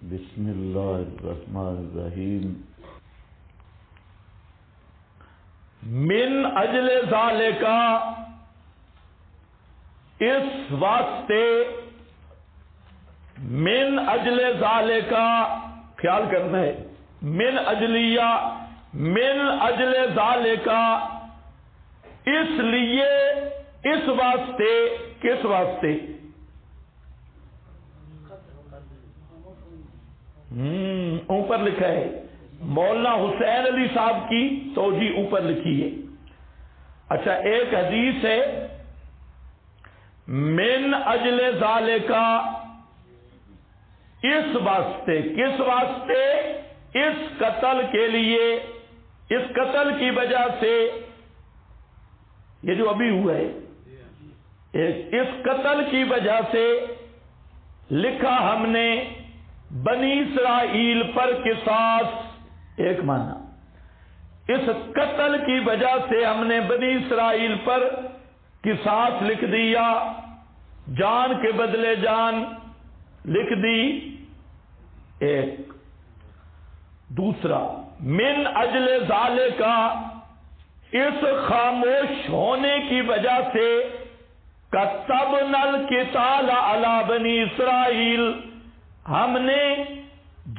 بسم اللہ الرحمن الرحیم۔ من اجل ذالک، اس واسطے، من اجل ذالک، خیال کرنا ہے، من اجلیہ، من اجل ذالک، اس لیے، اس واسطے، کس واسطے؟ اوپر لکھا ہے، مولانا حسین علی صاحب کی توجیہ اوپر لکھی ہے۔ اچھا، ایک حدیث ہے، من اجل ذالک، اس واسطے، کس واسطے؟ اس قتل کے لیے، اس قتل کی وجہ سے، یہ جو ابھی ہوا ہے، اس قتل کی وجہ سے لکھا ہم نے بنی اسرائیل پر قصاص، ایک معنی، اس قتل کی وجہ سے ہم نے بنی اسرائیل پر قصاص لکھ دیا، جان کے بدلے جان لکھ دی، ایک۔ دوسرا، من اجل ذالک، اس خاموش ہونے کی وجہ سے کتبنا القتال علی بنی اسرائیل، ہم نے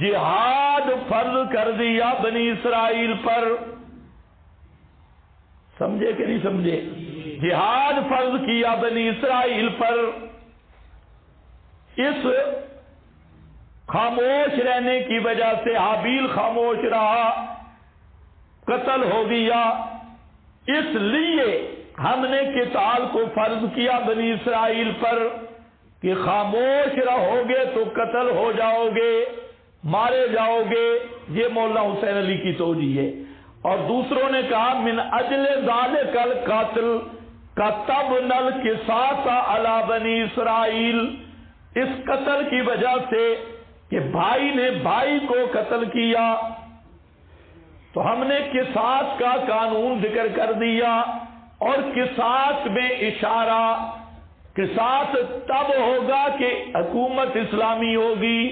جہاد فرض کر دیا بنی اسرائیل پر۔ سمجھے کہ نہیں سمجھے؟ جہاد فرض کیا بنی اسرائیل پر۔ اس خاموش رہنے کی وجہ سے حابیل خاموش رہا، قتل ہو گیا، اس لیے ہم نے قتال کو فرض کیا بنی اسرائیل پر کہ خاموش رہو گے تو قتل ہو جاؤ گے، مارے جاؤ گے۔ یہ مولانا حسین علی کی توجیہ ہے۔ اور دوسروں نے کہا من اجل ذالک القتل کتبنا القصاص علی بنی اسرائیل، اس قتل کی وجہ سے کہ بھائی نے بھائی کو قتل کیا تو ہم نے قصاص کا قانون ذکر کر دیا، اور قصاص میں اشارہ، قصاص تب ہوگا کہ حکومت اسلامی ہوگی،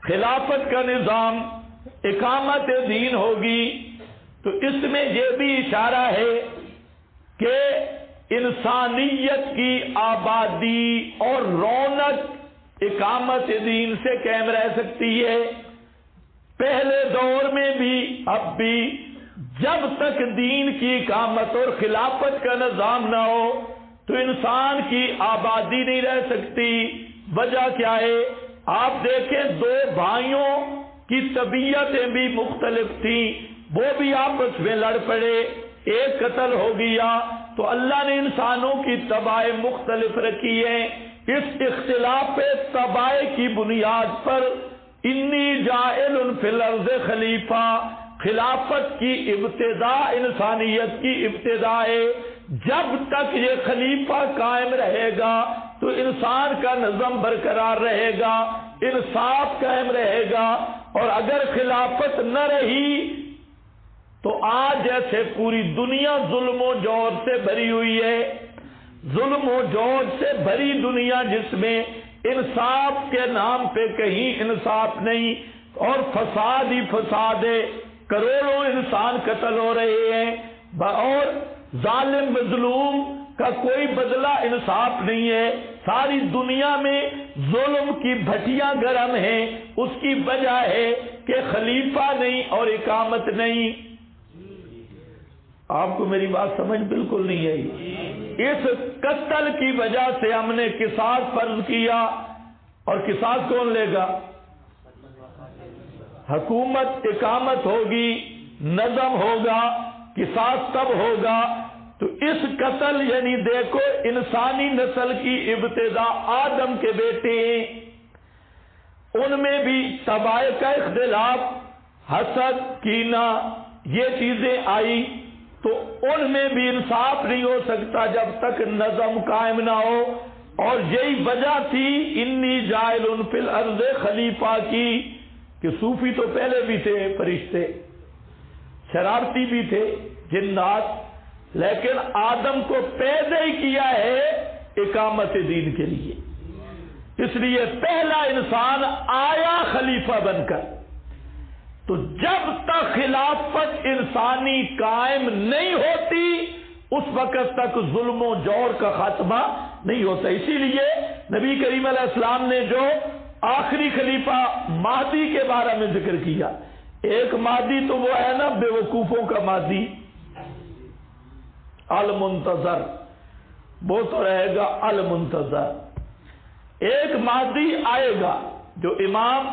خلافت کا نظام، اقامت دین ہوگی۔ تو اس میں یہ بھی اشارہ ہے کہ انسانیت کی آبادی اور رونق اقامت دین سے قائم رہ سکتی ہے، پہلے دور میں بھی، اب بھی۔ جب تک دین کی اقامت اور خلافت کا نظام نہ ہو تو انسان کی آبادی نہیں رہ سکتی۔ وجہ کیا ہے؟ آپ دیکھیں، دو بھائیوں کی طبیعتیں بھی مختلف تھیں، وہ بھی آپس میں لڑ پڑے، ایک قتل ہو گیا، تو اللہ نے انسانوں کی طبائع مختلف رکھی ہیں۔ اس اختلاف طبائع کی بنیاد پر انی جاعل فی الارض خلیفہ، خلافت کی ابتدا انسانیت کی ابتدا ہے۔ جب تک یہ خلیفہ قائم رہے گا تو انسان کا نظم برقرار رہے گا، انصاف قائم رہے گا۔ اور اگر خلافت نہ رہی تو آج جیسے پوری دنیا ظلم و جور سے بھری ہوئی ہے، ظلم و جور سے بھری دنیا جس میں انصاف کے نام پہ کہیں انصاف نہیں، اور فساد ہی فساد ہے، کروڑوں انسان قتل ہو رہے ہیں، اور ظالم مظلوم کا کوئی بدلہ انصاف نہیں ہے۔ ساری دنیا میں ظلم کی بھٹیاں گرم ہیں، اس کی وجہ ہے کہ خلیفہ نہیں اور اقامت نہیں۔ آپ کو میری بات سمجھ بالکل نہیں آئی؟ اس قتل کی وجہ سے ہم نے قصاص فرض کیا، اور قصاص کون لے گا؟ حکومت اقامت ہوگی، نظم ہوگا، قصاص تب ہوگا۔ تو اس قتل، یعنی دیکھو، انسانی نسل کی ابتدا آدم کے بیٹے ہیں، ان میں بھی طبائع کا اختلاف، حسد، کینہ، یہ چیزیں آئی، تو ان میں بھی انصاف نہیں ہو سکتا جب تک نظم قائم نہ ہو۔ اور یہی وجہ تھی انی جاعل فی الارض خلیفہ کی، کہ صوفی تو پہلے بھی تھے، فرشتے شرارتی بھی تھے، جنات، لیکن آدم کو پیدا ہی کیا ہے اقامت دین کے لیے۔ اس لیے پہلا انسان آیا خلیفہ بن کر، تو جب تک خلافت انسانی قائم نہیں ہوتی اس وقت تک ظلم و جور کا خاتمہ نہیں ہوتا۔ اسی لیے نبی کریم علیہ السلام نے جو آخری خلیفہ مہدی کے بارے میں ذکر کیا، ایک مہدی تو وہ ہے نا بے وقوفوں کا مہدی المنتظر، وہ تو رہے گا المنتظر۔ ایک مہدی آئے گا جو امام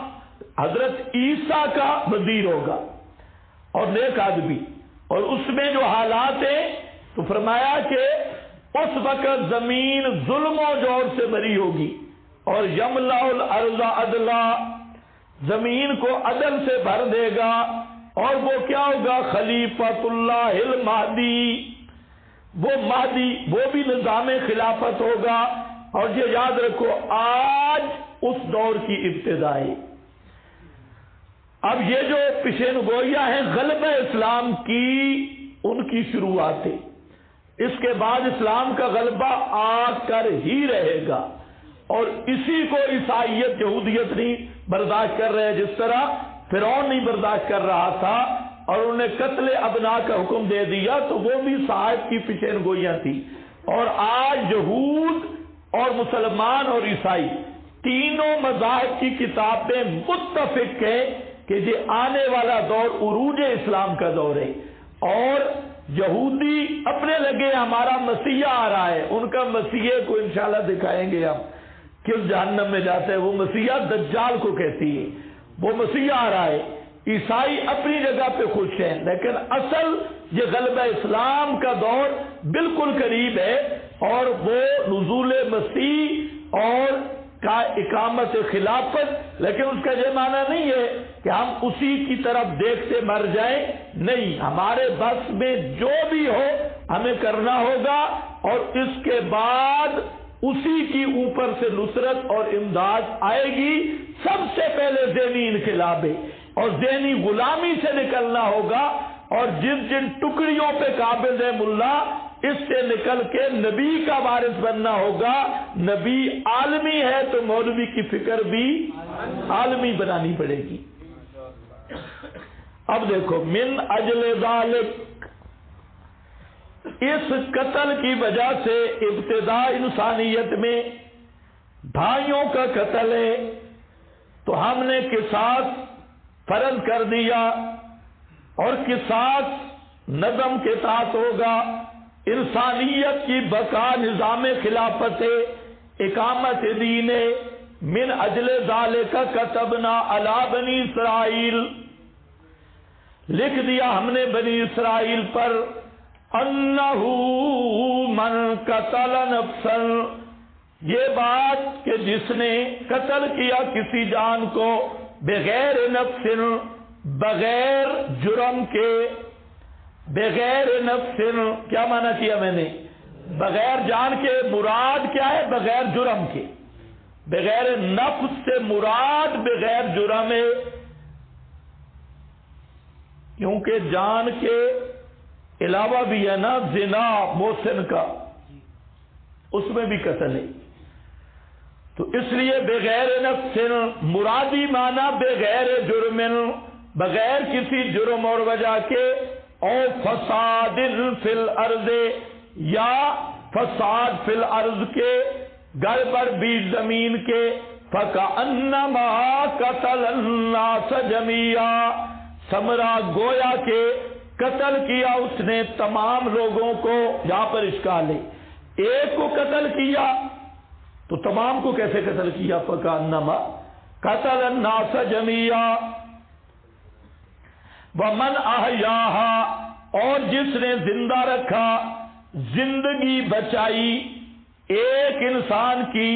حضرت عیسیٰ کا وزیر ہوگا اور نیک آدمی، اور اس میں جو حالات ہیں تو فرمایا کہ اس وقت زمین ظلم و جور سے بری ہوگی اور یملأ الارض عدلا، زمین کو عدل سے بھر دے گا، اور وہ کیا ہوگا؟ خلیفۃ اللہ المہدی، وہ مہدی، وہ بھی نظام خلافت ہوگا۔ اور یہ یاد رکھو آج اس دور کی ابتدا ہے۔ اب یہ جو پیشین گوئیاں ہیں غلبہ اسلام کی، ان کی شروعات ہے، اس کے بعد اسلام کا غلبہ آ کر ہی رہے گا، اور اسی کو عیسائیت یہودیت نہیں برداشت کر رہے، جس طرح فرعون نہیں برداشت کر رہا تھا اور انہوں نے قتل ابنا کا حکم دے دیا، تو وہ بھی صاحب کی پیشین گوئیاں تھی۔ اور آج یہود اور مسلمان اور عیسائی تینوں مذاہب کی کتابیں متفق ہیں کہ یہ آنے والا دور عروج اسلام کا دور ہے، اور یہودی اپنے لگے ہمارا مسیح آ رہا ہے، ان کا مسیح کو انشاءاللہ دکھائیں گے ہم کس جہنم میں جاتے ہیں، وہ مسیح دجال کو کہتی ہے، وہ مسیح آ رہا ہے۔ عیسائی اپنی جگہ پہ خوش ہیں، لیکن اصل یہ غلبہ اسلام کا دور بالکل قریب ہے، اور وہ نزول مسیح اور کا اقامت خلافت، لیکن اس کا یہ معنی نہیں ہے کہ ہم اسی کی طرف دیکھتے مر جائیں، نہیں، ہمارے بس میں جو بھی ہو ہمیں کرنا ہوگا، اور اس کے بعد اسی کی اوپر سے نصرت اور امداد آئے گی۔ سب سے پہلے ذہنی انقلاب ہے، اور ذہنی غلامی سے نکلنا ہوگا، اور جن ٹکڑیوں پہ قابض ہے ملا، اس سے نکل کے نبی کا وارث بننا ہوگا۔ نبی عالمی ہے تو مولوی کی فکر بھی عالمی بنانی پڑے گی۔ اب دیکھو، من اجل ذالک، اس قتل کی وجہ سے ابتدا انسانیت میں بھائیوں کا قتل ہے، تو ہم نے قصاص فرض کر دیا، اور قصاص نظم کے ساتھ ہوگا۔ انسانیت کی بقا نظام خلافت اقامت دین، من اجل ذالک کتبنا علی بنی اسرائیل، لکھ دیا ہم نے بنی اسرائیل پر، انہو من قتل نفسا، یہ بات کہ جس نے قتل کیا کسی جان کو، بغیر نفس، بغیر جرم کے، بغیر نفس کیا معنی کیا میں نے؟ بغیر جان کے مراد کیا ہے؟ بغیر جرم کے، بغیر نفس سے مراد بغیر جرم ہے، کیونکہ جان کے علاوہ بھی ہے نا زنا محسن کا، اس میں بھی قتل ہے، تو اس لیے بغیر نفس مرادی معنی بغیر جرم، بغیر کسی جرم اور وجہ کے، او فساد فی الارض، یا فساد فی الارض کے، گڑبڑ بیچ زمین کے، فکأنما قتل الناس جميعا، ثمرہ گویا کہ قتل کیا اس نے تمام لوگوں کو۔ یہاں پر اشکال ہے، ایک کو قتل کیا تو تمام کو کیسے قتل کیا؟ فکأنما قتل الناس جميعا، ومن احیاها، اور جس نے زندہ رکھا، زندگی بچائی ایک انسان کی،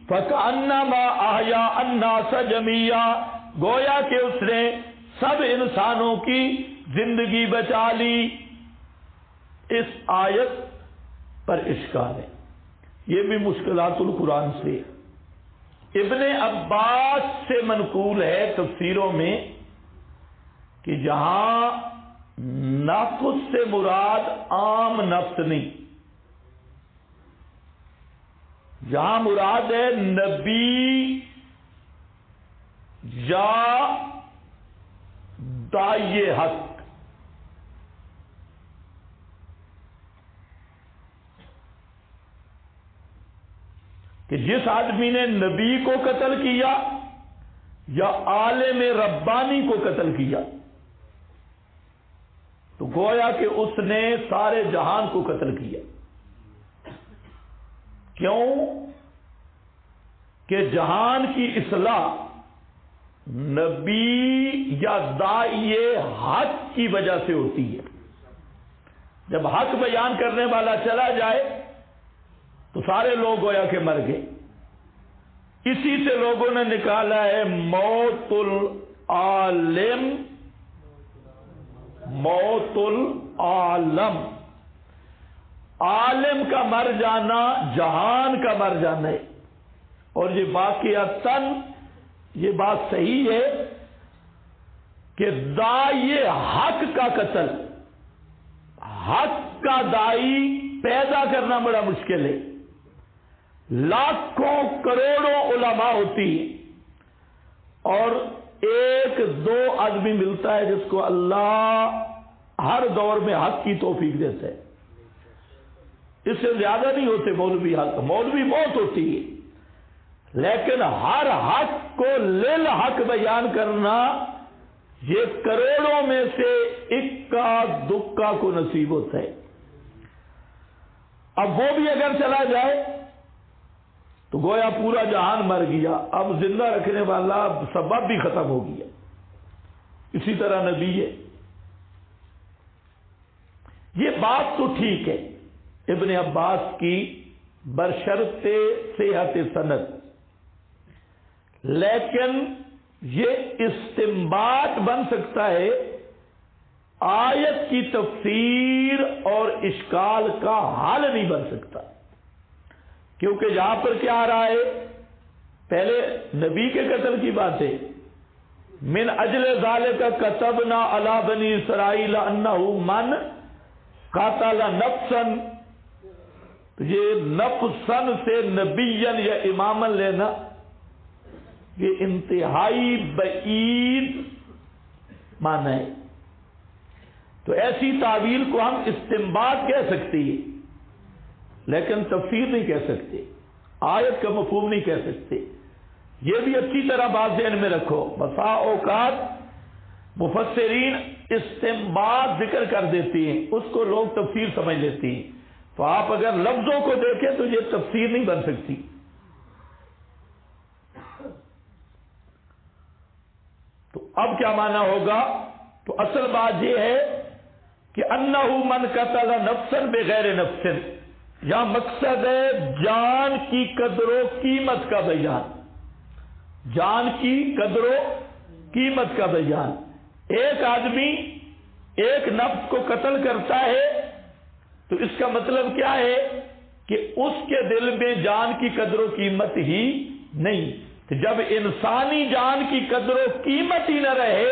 فکأنما احیا الناس جميعا، گویا کہ اس نے سب انسانوں کی زندگی بچا لی۔ اس آیت پر اشکال ہے، یہ بھی مشکلات القرآن سے۔ ابن عباس سے منقول ہے تفسیروں میں کہ جہاں نفس سے مراد عام نفس نہیں، یہاں مراد ہے نبی یا داعی حق. کہ جس آدمی نے نبی کو قتل کیا یا عالم ربانی کو قتل کیا تو گویا کہ اس نے سارے جہان کو قتل کیا. کیوں؟ کہ جہان کی اصلاح نبی یا داعی حق کی وجہ سے ہوتی ہے. جب حق بیان کرنے والا چلا جائے تو سارے لوگ گویا کہ مر گئے. اسی سے لوگوں نے نکالا ہے موت العالم موت العالم. عالم کا مر جانا جہان کا مر جانا ہے. اور یہ واقعتاً یہ بات صحیح ہے کہ داعی حق کا قتل، حق کا داعی پیدا کرنا بڑا مشکل ہے. لاکھوں کروڑوں علماء ہوتی ہیں اور ایک دو آدمی ملتا ہے جس کو اللہ ہر دور میں حق کی توفیق دیتا ہے. اس سے زیادہ نہیں ہوتے مولوی حق. مولوی بہت ہوتی ہے لیکن ہر حق کو للحق بیان کرنا یہ کروڑوں میں سے اکا دکا کو نصیب ہوتا ہے. اب وہ بھی اگر چلا جائے تو گویا پورا جہان مر گیا. اب زندہ رکھنے والا سبب بھی ختم ہو گیا. اسی طرح نبی ہے. یہ بات تو ٹھیک ہے ابن عباس کی برشرط صحت سند، لیکن یہ استنباط بن سکتا ہے آیت کی تفسیر اور اشکال کا حل نہیں بن سکتا. کیونکہ یہاں پر کیا آ رہا ہے؟ پہلے نبی کے قتل کی بات ہے. من اجل ذالک کتبنا علی بنی اسرائیل انہ من قاتل نفسا. تو یہ نفسن سے نبیًا یا امامن لینا یہ انتہائی بعید معنی ہے. تو ایسی تعویل کو ہم استنباط کہہ سکتے ہیں لیکن تفسیر نہیں کہہ سکتے، آیت کا مفہوم نہیں کہہ سکتے. یہ بھی اچھی طرح بات ذہن میں رکھو. بسا اوقات مفسرین استنباط ذکر کر دیتے ہیں، اس کو لوگ تفسیر سمجھ لیتے ہیں. تو آپ اگر لفظوں کو دیکھیں تو یہ تفسیر نہیں بن سکتی. تو اب کیا معنی ہوگا؟ تو اصل بات یہ ہے کہ انہ من قتل نفسا بغیر نفس. یہاں مقصد ہے جان کی قدر و قیمت کا بیان. جان کی قدر و قیمت کا بیان. ایک آدمی ایک نفس کو قتل کرتا ہے تو اس کا مطلب کیا ہے کہ اس کے دل میں جان کی قدر و قیمت ہی نہیں. تو جب انسانی جان کی قدر و قیمت ہی نہ رہے،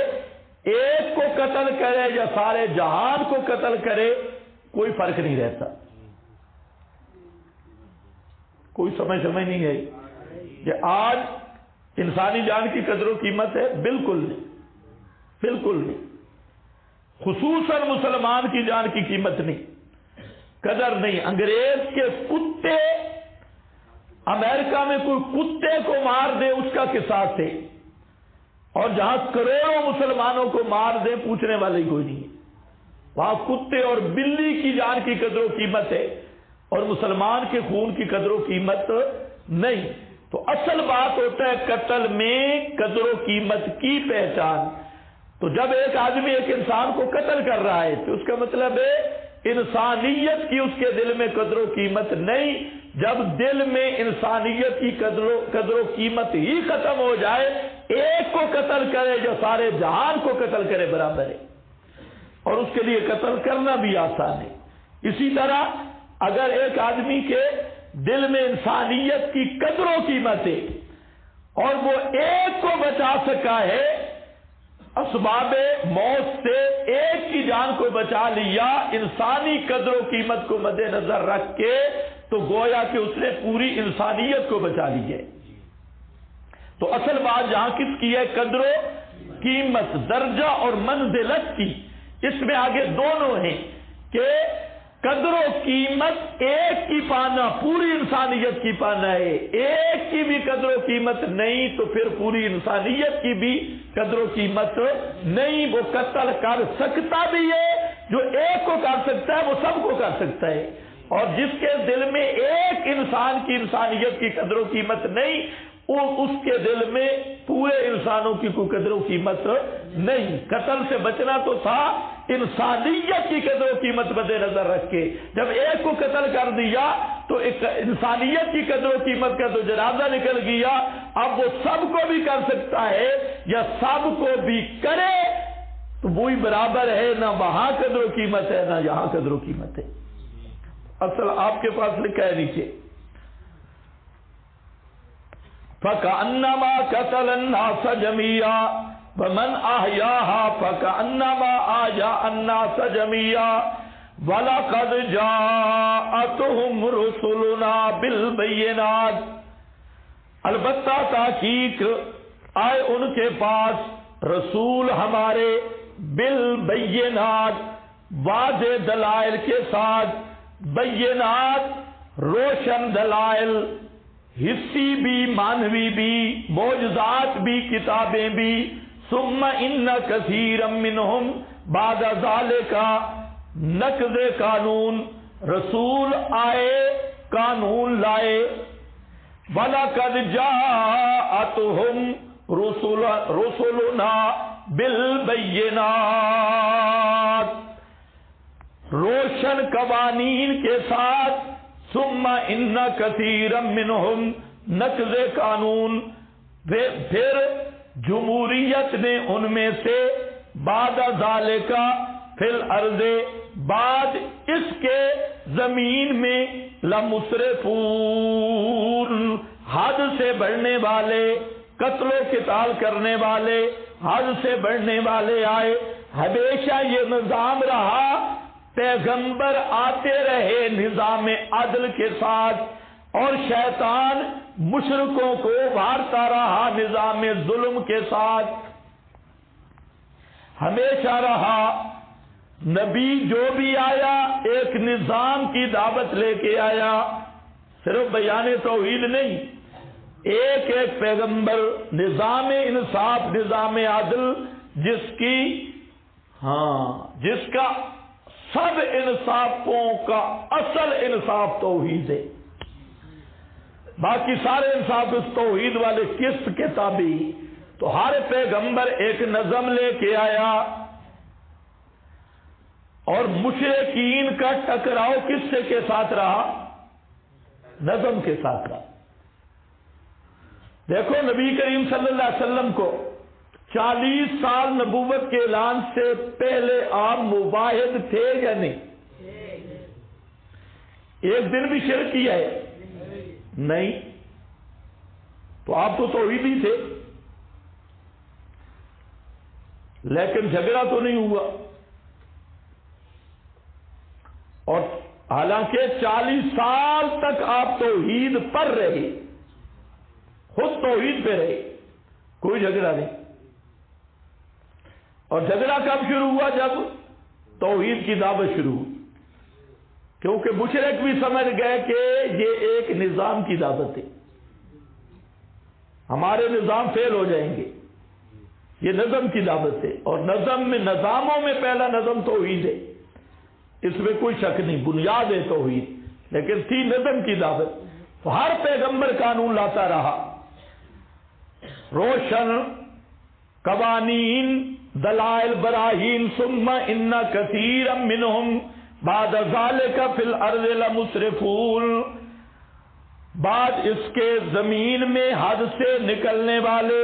ایک کو قتل کرے یا سارے جہان کو قتل کرے کوئی فرق نہیں رہتا. کوئی سمجھ نہیں ہے کہ آج انسانی جان کی قدر و قیمت ہے؟ بالکل نہیں، بالکل نہیں. خصوصاً مسلمان کی جان کی قیمت نہیں، قدر نہیں. انگریز کے کتے امریکہ میں کوئی کتے کو مار دے اس کا قصاص ہے، اور جہاں کروڑوں مسلمانوں کو مار دے پوچھنے والا ہی کوئی نہیں ہے. وہاں کتے اور بلی کی جان کی قدر و قیمت ہے اور مسلمان کے خون کی قدر و قیمت نہیں. تو اصل بات ہوتا ہے قتل میں قدر و قیمت کی پہچان. تو جب ایک آدمی ایک انسان کو قتل کر رہا ہے تو اس کا مطلب ہے انسانیت کی اس کے دل میں قدر و قیمت نہیں. جب دل میں انسانیت کی قدر و قیمت ہی ختم ہو جائے، ایک کو قتل کرے جو سارے جہان کو قتل کرے برابر ہے، اور اس کے لیے قتل کرنا بھی آسان ہے. اسی طرح اگر ایک آدمی کے دل میں انسانیت کی قدر و قیمت ہے اور وہ ایک کو بچا سکا ہے اسباب موت سے، ایک کی جان کو بچا لیا انسانی قدر و قیمت کو مد نظر رکھ کے، تو گویا کہ اس نے پوری انسانیت کو بچا لی ہے۔ تو اصل بات جہاں کس کی ہے؟ قدر و قیمت، درجہ اور منزلت کی۔ اس میں آگے دونوں ہیں کہ قدر و قیمت ایک کی پانا پوری انسانیت کی پانا ہے، ایک کی بھی قدر و قیمت نہیں تو پھر پوری انسانیت کی بھی قدر و قیمت نہیں۔ وہ قتل کر سکتا بھی ہے، جو ایک کو کر سکتا ہے وہ سب کو کر سکتا ہے، اور جس کے دل میں ایک انسان کی انسانیت کی قدر و قیمت نہیں، اس کے دل میں پورے انسانوں کی کوئی قدر و قیمت نہیں۔ قتل سے بچنا تو تھا انسانیت کی قدر و قیمت مد نظر رکھ کے، جب ایک کو قتل کر دیا تو ایک انسانیت کی قدر و قیمت کا تو جنازہ نکل گیا۔ اب وہ سب کو بھی کر سکتا ہے یا سب کو بھی کرے تو وہی برابر ہے، نہ وہاں قدر و قیمت ہے نہ یہاں قدر و قیمت ہے۔ اصل آپ کے پاس لکھا ہے نیچے، فَكَأَنَّمَا قَتَلَ النَّاسَ جَمِيعًا وَمَنْ أَحْيَاهَا فَكَأَنَّمَا أَحْيَا النَّاسَ جَمِيعًا وَلَقَدْ جَاءَتْهُمْ رُسُلُنَا بِالْبَيِّنَاتِ، البتہ تحقیق آئے ان کے پاس رسول ہمارے، بالبینات واضح دلائل کے ساتھ، بینات روشن دلائل، حصی بھی معنوی بھی، معجزات بھی کتابیں بھی، ثم ان کثیرا منہم بعد ذالک نقض قانون، رسول آئے قانون لائے، وَلَقَدْ جَاءَتْهُمْ رُسُلُنَا بِالْبَيِّنَاتِ، روشن قوانین کے ساتھ، ثم ان کثیرا منہم نقض قانون، پھر جمہوریت نے ان میں سے بعد ذالک فی الارض، بعد اس کے زمین میں، لمسرفون حد سے بڑھنے والے، قتل و قتال کرنے والے، حد سے بڑھنے والے آئے۔ ہمیشہ یہ نظام رہا، پیغمبر آتے رہے نظام عدل کے ساتھ، اور شیطان مشرکوں کو ابھارتا رہا نظام ظلم کے ساتھ، ہمیشہ رہا۔ نبی جو بھی آیا ایک نظام کی دعوت لے کے آیا، صرف بیان توحید نہیں، ایک ایک پیغمبر نظام انصاف، نظام عدل، جس کا سب انصافوں کا اصل انصاف توحید ہے، باقی سارے انصاف اس توحید والے قسط کے تابع۔ تو ہر پیغمبر ایک نظم لے کے آیا، اور مشرکین کا ٹکراؤ کس سے کے ساتھ رہا؟ نظم کے ساتھ رہا۔ دیکھو نبی کریم صلی اللہ علیہ وسلم کو 40 سال نبوت کے اعلان سے پہلے آپ مواحد تھے یا نہیں؟ ایک دن بھی شرک کیا ہے؟ نہیں۔ تو آپ تو توحیدی تھے، لیکن جھگڑا تو نہیں ہوا، اور حالانکہ 40 سال تک آپ توحید پر رہے، خود توحید پہ رہے، کوئی جھگڑا نہیں۔ اور جھگڑا کب شروع ہوا؟ جب توحید کی دعوت شروع ہوئی، کیونکہ مشرک بھی سمجھ گئے کہ یہ ایک نظام کی دعوت ہے، ہمارے نظام فیل ہو جائیں گے، یہ نظم کی دعوت ہے، اور نظاموں میں پہلا نظم توحید ہے، اس میں کوئی شک نہیں، بنیاد ہے توحید، لیکن تھی نظم کی دعوت۔ تو ہر پیغمبر قانون لاتا رہا، روشن قوانین، دلائل، براہین، ثم ان کثیرا منہم بعد ذالک فی الارض لمسرفون، بعد اس کے زمین میں حد سے نکلنے والے،